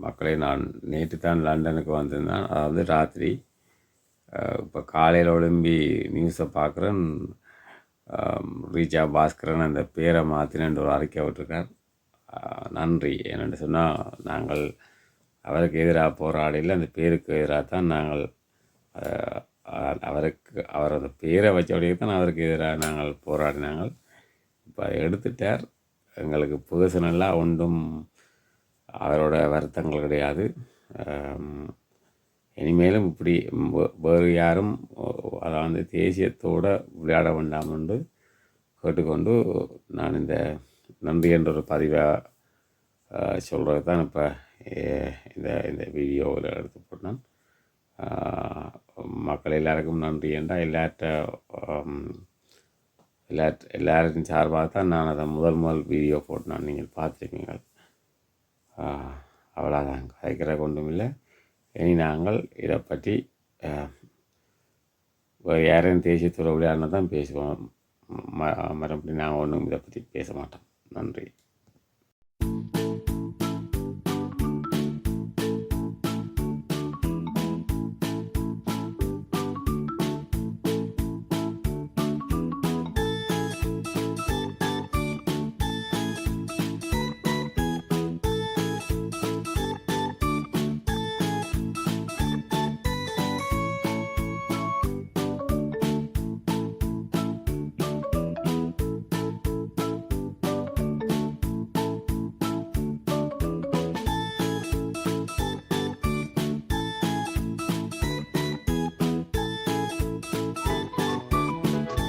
மக்களை நான் நேற்று தான் லண்டனுக்கு வந்திருந்தேன். அதாவது ராத்திரி. இப்போ காலையில் ஒழும்பி நியூஸை பார்க்குறேன். ரீச்சா பாஸ்கரன் அந்த பேரை மாற்றினு ஒரு அறிக்கை விட்டுருக்கார். நன்றி. என்னென்னு சொன்னால், நாங்கள் அவருக்கு எதிராக போராடியில் அந்த பேருக்கு எதிராக தான் நாங்கள் அவர் அந்த பேரை வச்சபடியே தான் அவருக்கு எதிராக நாங்கள் போராடினாங்கள். இப்போ அதை எடுத்துட்டார். எங்களுக்கு பர்சனலாக ஒன்றும் அவரோட வருத்தங்கள் கிடையாது. இனிமேலும் இப்படி வேறு யாரும் அதாவது தேசியத்தோடு விளையாட வேண்டாம் என்று கேட்டுக்கொண்டு நான் இந்த நன்றி என்ற ஒரு பதிவை சொல்கிறது தான் இப்போ இந்த வீடியோவில் எடுத்து போட்டேன். மக்கள் எல்லாருக்கும் நன்றி என்றால் எல்லாருக்கும் சார்பாக தான் நான் அதை முதல் வீடியோ போட்டேன். நீங்கள் பார்த்துருக்கீங்க. அவ்வளோதான், கதைக்கிற கொண்டும் இல்லை. இனி நாங்கள் இதை பற்றி யாரையும் தேசியத்தோட விளையாடினா தான் பேசுவோம். மறுபடி நாங்கள் ஒன்றும் இதை பற்றி பேச மாட்டோம். நன்றி.